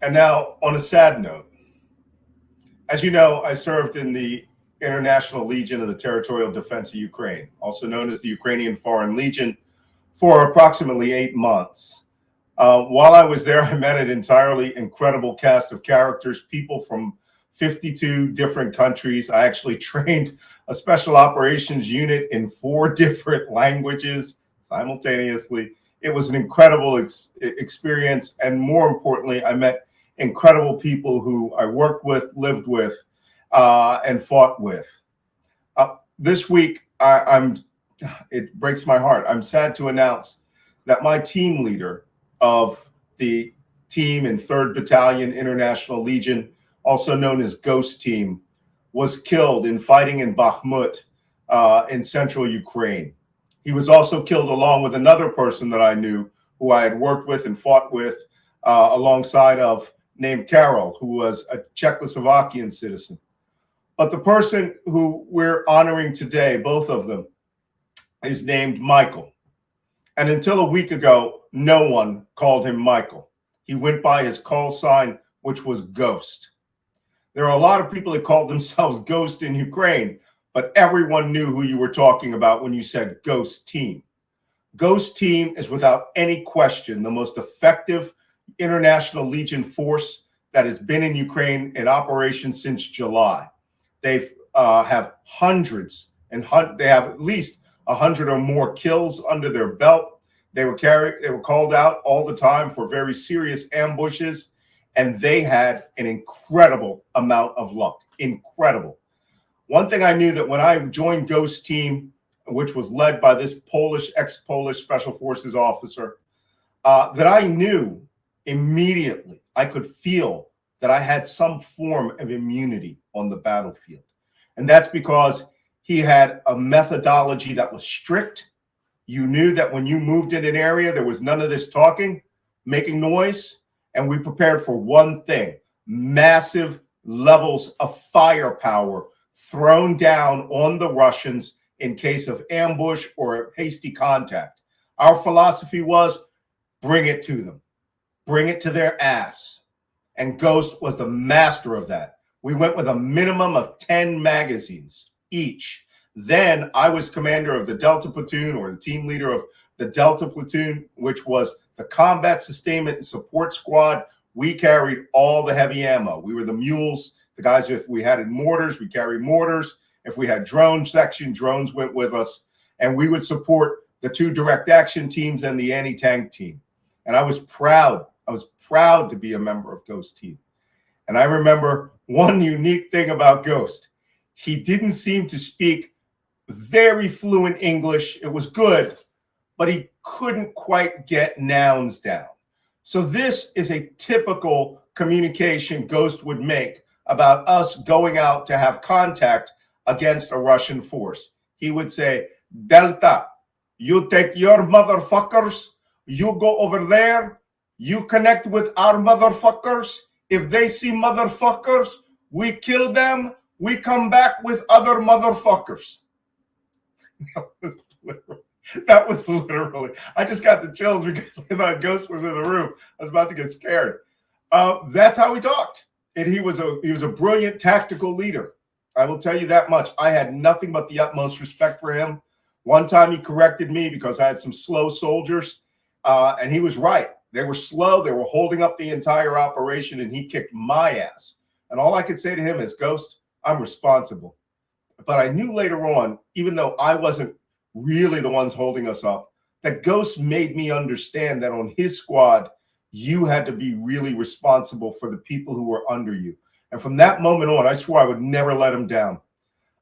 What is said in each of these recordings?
And now, on a sad note, as you know, I served in the International Legion of the Territorial Defense of Ukraine, also known as the Ukrainian Foreign Legion, for approximately 8 months. While I was there, I met an entirely incredible cast of characters, people from 52 different countries. I actually trained a special operations unit in 4 different languages simultaneously. It was an incredible experience. And more importantly, I met incredible people who I worked with, lived with, and fought with. This week, it breaks my heart. I'm sad to announce that my team leader of the team in 3rd Battalion International Legion, also known as Ghost Team, was killed in fighting in Bakhmut in central Ukraine. He was also killed along with another person that I knew who I had worked with and fought with alongside of, named Carol, who was a Czechoslovakian citizen. But the person who we're honoring today, both of them, is named Michael. And until a week ago, no one called him Michael. He went by his call sign, which was Ghost. There are a lot of people that called themselves Ghost in Ukraine, but everyone knew who you were talking about when you said Ghost Team. Ghost Team is without any question the most effective International Legion force that has been in Ukraine in operation since July. They have hundreds, and they have at least 100 or more kills under their belt. They were called out all the time for very serious ambushes, and they had an incredible amount of luck. Incredible. One thing I knew, that when I joined Ghost Team, which was led by this ex-Polish Special Forces officer, that I knew immediately, I could feel that I had some form of immunity on the battlefield. And that's because he had a methodology that was strict. You knew that when you moved in an area, there was none of this talking, making noise. And we prepared for one thing: massive levels of firepower thrown down on the Russians in case of ambush or hasty contact. Our philosophy was, bring it to them, bring it to their ass. And Ghost was the master of that. We went with a minimum of 10 magazines each. Then I was commander of the Delta Platoon, or the team leader of the Delta Platoon, which was the combat sustainment and support squad. We carried all the heavy ammo. We were the mules. The guys, if we had mortars, we carried mortars. If we had drone section, drones went with us. And we would support the 2 direct action teams and the anti-tank team. And I was proud. I was proud to be a member of Ghost Team. And I remember one unique thing about Ghost. He didn't seem to speak very fluent English. It was good, but he couldn't quite get nouns down. So this is a typical communication Ghost would make about us going out to have contact against a Russian force. He would say, Delta, you take your motherfuckers, you go over there, you connect with our motherfuckers. If they see motherfuckers, we kill them, we come back with other motherfuckers. That was literally, I just got the chills because I thought Ghost was in the room. I was about to get scared. That's how we talked. And he was a brilliant tactical leader. I will tell you that much. I had nothing but the utmost respect for him. One time he corrected me because I had some slow soldiers, and he was right. They were slow. They were holding up the entire operation, and he kicked my ass. And all I could say to him is, Ghost, I'm responsible. But I knew later on, even though I wasn't really the ones holding us up, that Ghost made me understand that on his squad, you had to be really responsible for the people who were under you. And from that moment on, I swore I would never let him down.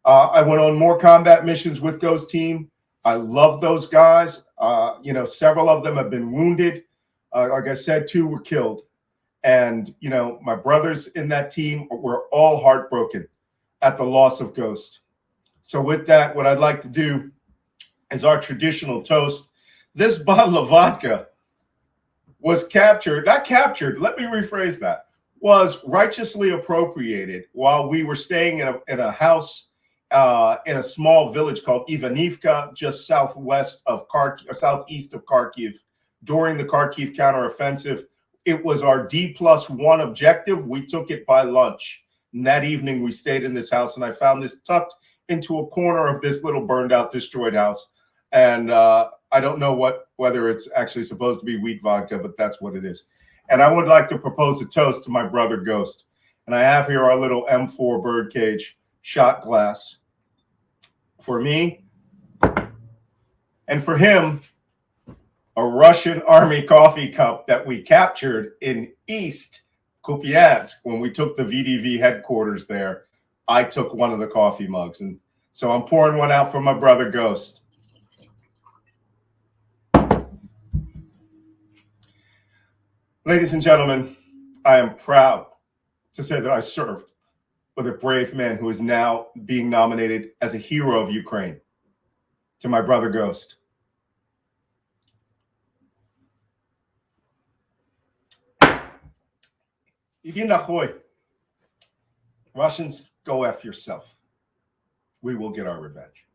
I went on more combat missions with Ghost Team. I love those guys. Several of them have been wounded. Like I said, 2 were killed. And, my brothers in that team were all heartbroken at the loss of Ghost. So with that, what I'd like to do is our traditional toast. This bottle of vodka was not captured, let me rephrase that, was righteously appropriated while we were staying in a house in a small village called Ivanivka, just southeast of Kharkiv, during the Kharkiv counteroffensive. It was our D+1 objective. We took it by lunch. And that evening, we stayed in this house, and I found this tucked into a corner of this little burned out, destroyed house. And I don't know whether it's actually supposed to be wheat vodka, but that's what it is. And I would like to propose a toast to my brother Ghost. And I have here our little M4 birdcage shot glass for me. And for him, a Russian army coffee cup that we captured in East Kupiansk when we took the VDV headquarters there. I took one of the coffee mugs. And so I'm pouring one out for my brother Ghost. Ladies and gentlemen, I am proud to say that I served with a brave man who is now being nominated as a hero of Ukraine. To my brother Ghost. Idi nahoy. Russians, go F yourself. We will get our revenge.